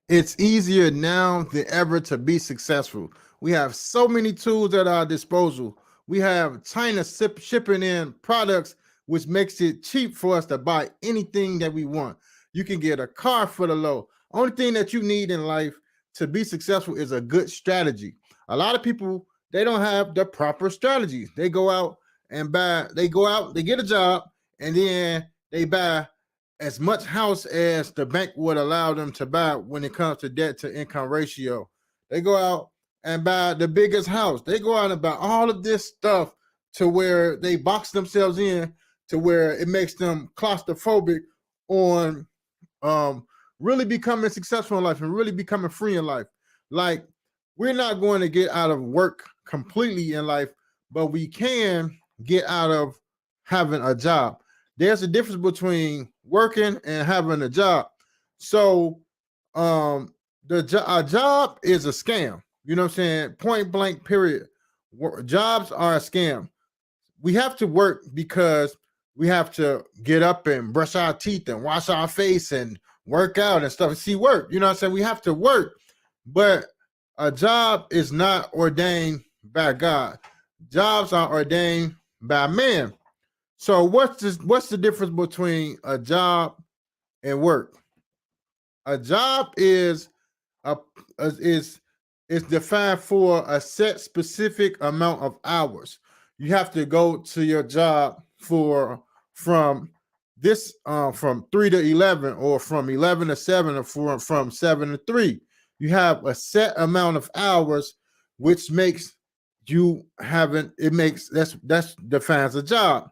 It's easier now than ever to be successful. We have so many tools at our disposal. We have China shipping in products, which makes it cheap for us to buy anything that we want. You can get a car for the low. Only thing that you need in life to be successful is a good strategy. A lot of people, they don't have the proper strategies. They go out and buy, they go out, they get a job, and then they buy as much house as the bank would allow them to buy when it comes to debt to income ratio. They go out and buy the biggest house. They go out and buy all of this stuff to where they box themselves in to where it makes them claustrophobic on um really becoming successful in life and really becoming free in life. Like, we're not going to get out of work completely in life, but we can get out of having a job. There's a difference between working and having a job. So um a job is a scam. You know what I'm saying? Point blank period. Jobs are a scam. We have to work because we have to get up and brush our teeth and wash our face and work out and stuff. See, work. You know what I'm saying? We have to work, but a job is not ordained by God. Jobs are ordained by man. So what's the difference between a job and work? A job a is defined for a set specific amount of hours. You have to go to your job for from from 3 to 11, or from 11 to 7, or from 7 to 3. You have a set amount of hours, which makes you having it makes that's defines a job.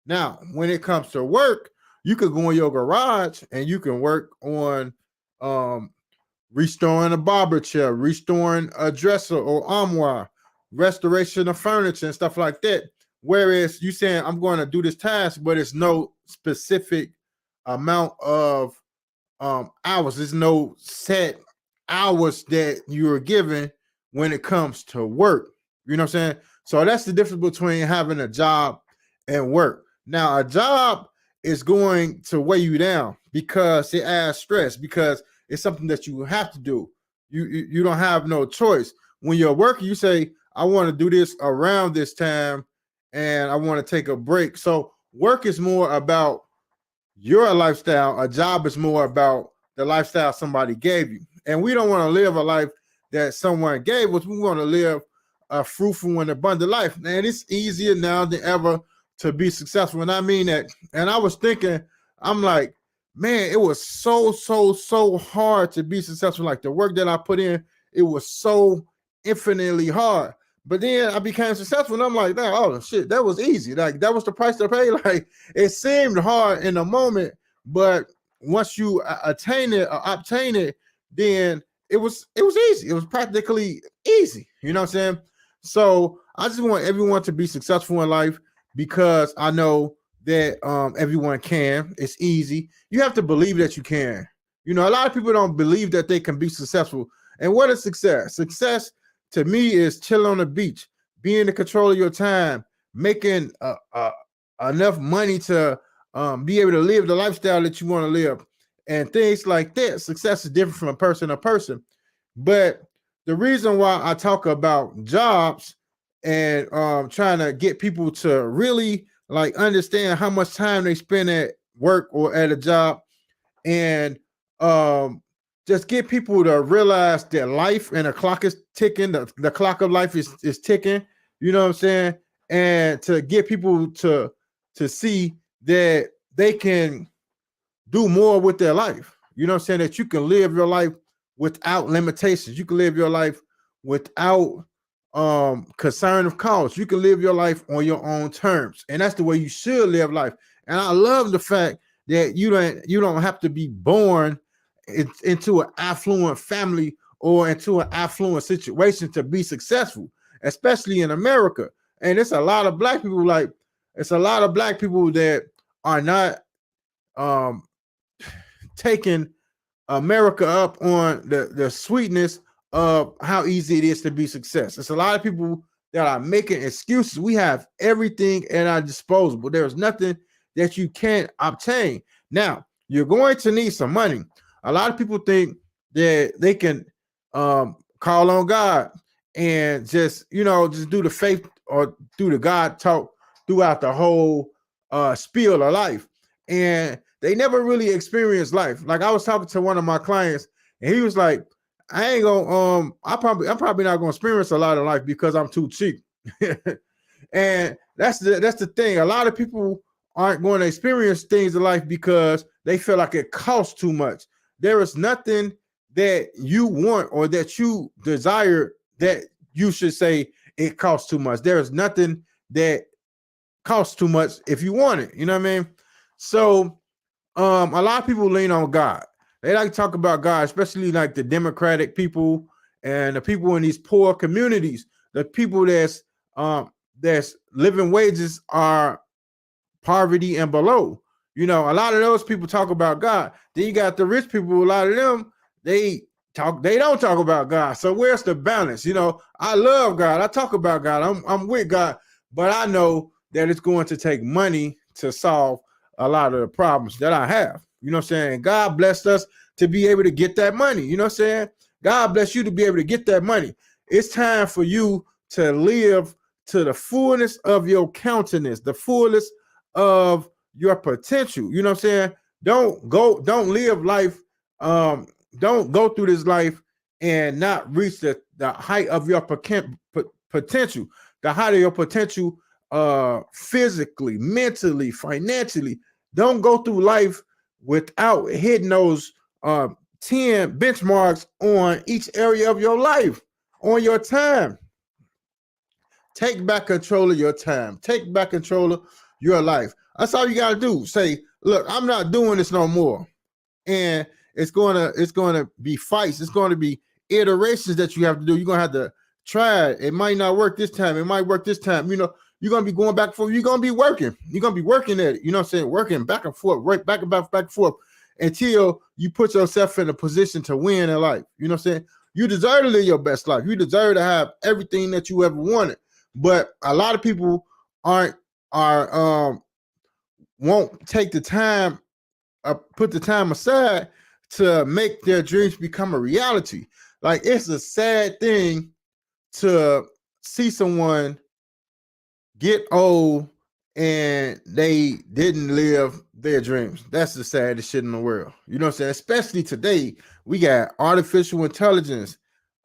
Now, when it comes to work, you could go in your garage and you can work on um, restoring a barber chair, restoring a dresser or armoire, restoration of furniture and stuff like that. Whereas you saying I'm going to do this task, but it's no specific amount of hours. There's no set hours that you're given when it comes to work. You know what I'm saying? So that's the difference between having a job and work. Now, a job is going to weigh you down because it adds stress, because it's something that you have to do. You don't have no choice. When you're working, you say, I want to do this around this time and I want to take a break. So work is more about your lifestyle. A job is more about the lifestyle somebody gave you. And we don't want to live a life that someone gave us. We want to live a fruitful and abundant life. And it's easier now than ever to be successful. And I mean that. And I was thinking, I'm like, man, it was so hard to be successful. Like, the work that I put in, it was so infinitely hard. But then I became successful, and I'm like, oh shit, that was easy. Like, that was the price to pay. Like, it seemed hard in the moment, but once you attain it or obtain it, then it was easy. It was practically easy. You know what I'm saying? So I just want everyone to be successful in life, because I know that everyone can. It's easy. You have to believe that you can. You know, a lot of people don't believe that they can be successful. And what is success? Success to me is chilling on the beach, being in control of your time, making enough money to be able to live the lifestyle that you want to live, and things like that. Success is different from person to person. But the reason why I talk about jobs and trying to get people to really like understand how much time they spend at work or at a job, and um, just get people to realize that life and the clock is ticking. The clock of life is ticking. You know what I'm saying? And to get people to see that they can do more with their life. You know what I'm saying? That you can live your life without limitations. You can live your life without concern of cost. You can live your life on your own terms. And that's the way you should live life. And I love the fact that you don't have to be born into an affluent family or into an affluent situation to be successful, especially in America. And it's a lot of black people, like, it's a lot of black people that are not um taking America up on the sweetness of how easy it is to be success. It's a lot of people that are making excuses. We have everything at our disposal. There's nothing that you can't obtain. Now, you're going to need some money. A lot of people think that they can call on God and just just do the faith or do the God talk throughout the whole spiel of life. And they never really experienced life. Like I was talking to one of my clients, and he was like, I ain't gonna I'm probably not gonna experience a lot of life because I'm too cheap. And that's the thing. A lot of people aren't going to experience things in life because they feel like it costs too much. There is nothing that you want or that you desire that you should say it costs too much. There is nothing that costs too much if you want it. You know what I mean? So a lot of people lean on God. They like to talk about God, especially like the Democratic people and the people in these poor communities. The people that's living wages are poverty and below. A lot of those people talk about God. Then you got the rich people. A lot of them they don't talk about God. So where's the balance? I love God. I talk about God. I'm with God, but I know that it's going to take money to solve a lot of the problems that I have. You know what I'm saying? God blessed us to be able to get that money. You know what I'm saying? God bless you to be able to get that money. It's time for you to live to the fullness of your countenance, the fullness of your potential. You know what I'm saying? Don't live life. Don't go through this life and not reach the height of your potential, the height of your potential physically, mentally, financially. Don't go through life without hitting those 10 benchmarks on each area of your life, on your time. Take back control of your time. Take back control of your life. That's all you got to do. Say, look, I'm not doing this no more. And it's going to be fights. It's going to be iterations that you have to do. You're going to have to try it. It might not work this time. It might work this time. You're going to be going back and forth. You're going to be working. You're going to be working at it. You know what I'm saying? Working back and forth, right, back and forth until you put yourself in a position to win in life. You know what I'm saying? You deserve to live your best life. You deserve to have everything that you ever wanted. But a lot of people won't take the time, put the time aside to make their dreams become a reality. Like, it's a sad thing to see someone get old and they didn't live their dreams. That's the saddest shit in the world. You know what I'm saying? Especially today, we got artificial intelligence,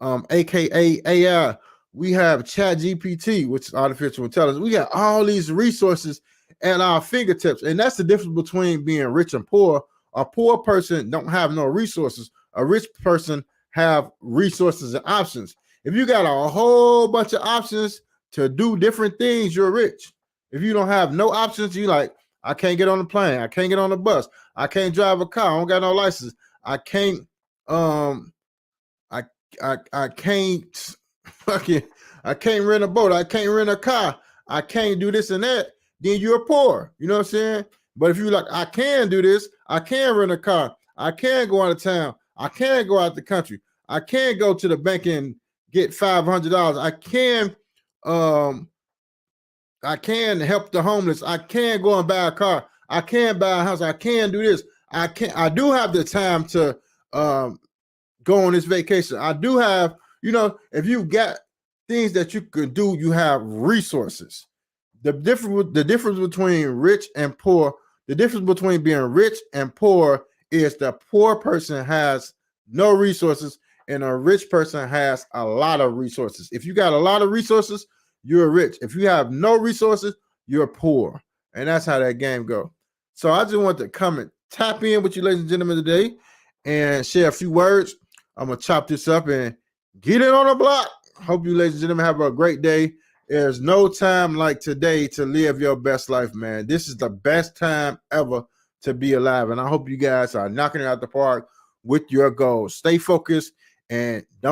aka AI. We have ChatGPT, which is artificial intelligence. We got all these resources at our fingertips. And that's the difference between being rich and poor. A poor person don't have no resources. A rich person have resources and options. If you got a whole bunch of options to do different things, you're rich. If you don't have no options, you like, I can't get on the plane. I can't get on the bus. I can't drive a car. I don't got no license. I can't, I can't fucking, I can't rent a boat. I can't rent a car. I can't do this and that. Then you're poor. You know what I'm saying? But if you like, I can do this. I can rent a car. I can go out of town. I can go out the country. I can go to the bank and get $500. I can help the homeless. I can go and buy a car. I can buy a house. I can do this. I do have the time to go on this vacation. I do have, if you've got things that you can do, you have resources. The difference between rich and poor, the difference between being rich and poor is the poor person has no resources and a rich person has a lot of resources. If you got a lot of resources, you're rich. If you have no resources, you're poor. And that's how that game goes. So I just want to come and tap in with you, ladies and gentlemen, today and share a few words. I'm going to chop this up and get it on the block. Hope you, ladies and gentlemen, have a great day. There's no time like today to live your best life, man. This is the best time ever to be alive. And I hope you guys are knocking it out the park with your goals. Stay focused and don't